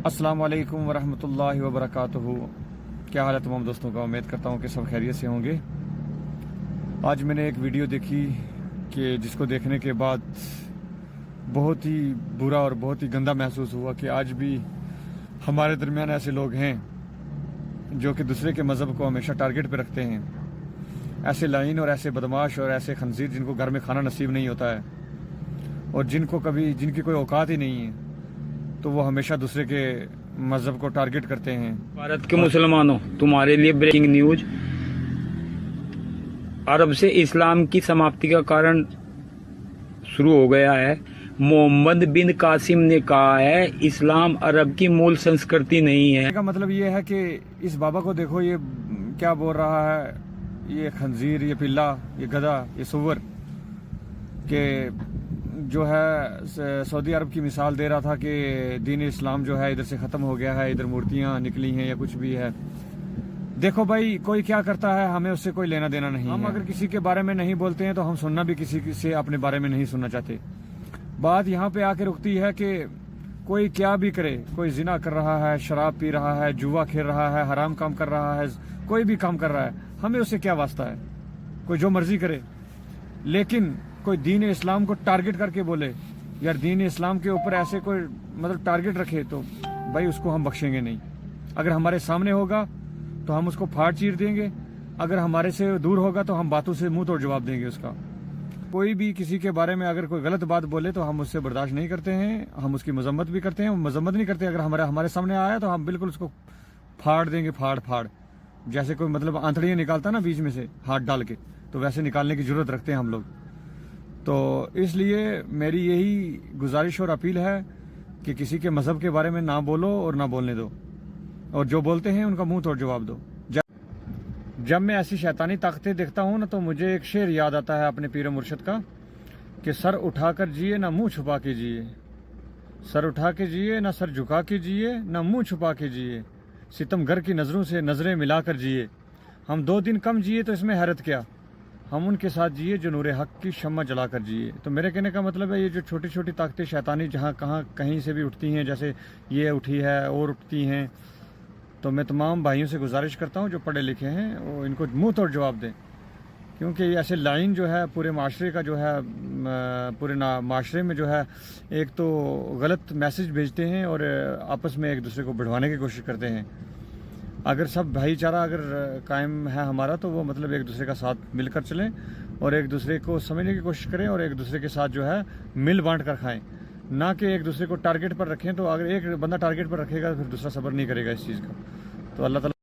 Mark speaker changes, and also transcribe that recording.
Speaker 1: السلام علیکم ورحمۃ اللہ وبرکاتہ۔ کیا حال ہے تمام دوستوں کا؟ امید کرتا ہوں کہ سب خیریت سے ہوں گے۔ آج میں نے ایک ویڈیو دیکھی کہ جس کو دیکھنے کے بعد بہت ہی برا اور بہت ہی گندا محسوس ہوا کہ آج بھی ہمارے درمیان ایسے لوگ ہیں جو کہ دوسرے کے مذہب کو ہمیشہ ٹارگٹ پہ رکھتے ہیں۔ ایسے لائن اور ایسے بدماش اور ایسے خنزیر جن کو گھر میں کھانا نصیب نہیں ہوتا ہے اور جن کی کوئی اوقات ہی نہیں ہے، تو وہ ہمیشہ دوسرے کے مذہب کو ٹارگٹ کرتے ہیں۔
Speaker 2: بھارت کے مسلمانوں، تمہارے لیے بریکنگ نیوز۔ عرب سے اسلام کی سماپتی کا کارن شروع ہو گیا ہے۔ محمد بن قاسم نے کہا ہے اسلام عرب کی مول سنسکرتی نہیں ہے۔
Speaker 1: اس کا مطلب یہ ہے کہ اس بابا کو دیکھو، یہ کیا بول رہا ہے، یہ خنزیر، یہ پلا، یہ گدھا، یہ سور، کہ جو ہے سعودی عرب کی مثال دے رہا تھا کہ دین اسلام جو ہے ادھر سے ختم ہو گیا ہے، ادھر مورتیاں نکلی ہیں یا کچھ بھی ہے۔ دیکھو بھائی، کوئی کیا کرتا ہے ہمیں اس سے کوئی لینا دینا نہیں ہے۔ ہم اگر کسی کے بارے میں نہیں بولتے ہیں تو ہم سننا بھی کسی سے اپنے بارے میں نہیں سننا چاہتے۔ بات یہاں پہ آ کے رکتی ہے کہ کوئی کیا بھی کرے، کوئی زنا کر رہا ہے، شراب پی رہا ہے، جوا کھیل رہا ہے، حرام کام کر رہا ہے، کوئی بھی کام کر رہا ہے، ہمیں اس سے کیا واسطہ ہے؟ کوئی جو مرضی کرے، لیکن کوئی دین اسلام کو ٹارگٹ کر کے بولے یار دین اسلام کے اوپر ایسے کوئی ٹارگٹ رکھے، تو بھائی اس کو ہم بخشیں گے نہیں۔ اگر ہمارے سامنے ہوگا تو ہم اس کو پھاڑ چیر دیں گے، اگر ہمارے سے دور ہوگا تو ہم باتوں سے منہ توڑ جواب دیں گے اس کا۔ کوئی بھی کسی کے بارے میں اگر کوئی غلط بات بولے تو ہم اس سے برداشت نہیں کرتے ہیں، ہم اس کی مذمت بھی کرتے ہیں، مذمت نہیں کرتے۔ اگر ہمارے سامنے آیا تو ہم بالکل اس کو پھاڑ دیں گے، پھاڑ جیسے کوئی آنتڑیاں نکالتا نا بیچ میں سے ہاتھ ڈال کے، تو ویسے نکالنے کی ضرورت رکھتے ہیں ہم لوگ۔ تو اس لیے میری یہی گزارش اور اپیل ہے کہ کسی کے مذہب کے بارے میں نہ بولو اور نہ بولنے دو، اور جو بولتے ہیں ان کا منہ توڑ جواب دو۔ جب میں ایسی شیطانی طاقتیں دیکھتا ہوں نا تو مجھے ایک شعر یاد آتا ہے اپنے پیر و مرشد کا کہ سر اٹھا کر جیے نہ منہ چھپا کے جیے، سر اٹھا کے جیے نہ سر جھکا کے جیے، نہ منہ چھپا کے جیے، ستم گر کی نظروں سے نظریں ملا کر جیے۔ ہم 2 دن کم جیے تو اس میں حیرت کیا، ہم ان کے ساتھ جیے جو نور حق کی شمع جلا کر جیے۔ تو میرے کہنے کا مطلب ہے یہ جو چھوٹی چھوٹی طاقتیں شیطانی جہاں کہیں سے بھی اٹھتی ہیں، جیسے یہ اٹھی ہے اور اٹھتی ہیں، تو میں تمام بھائیوں سے گزارش کرتا ہوں جو پڑھے لکھے ہیں وہ ان کو منہ توڑ جواب دیں، کیونکہ یہ ایسے لائن جو ہے پورے معاشرے کا جو ہے پورے معاشرے میں جو ہے ایک تو غلط میسج بھیجتے ہیں اور آپس میں ایک دوسرے کو بڑھوانے کی کوشش کرتے ہیں۔ اگر سب بھائی چارہ اگر قائم ہے ہمارا تو وہ ایک دوسرے کا ساتھ مل کر چلیں اور ایک دوسرے کو سمجھنے کی کوشش کریں اور ایک دوسرے کے ساتھ جو ہے مل بانٹ کر کھائیں، نہ کہ ایک دوسرے کو ٹارگٹ پر رکھیں۔ تو اگر ایک بندہ ٹارگٹ پر رکھے گا تو پھر دوسرا صبر نہیں کرے گا اس چیز کا۔ تو اللہ تعالیٰ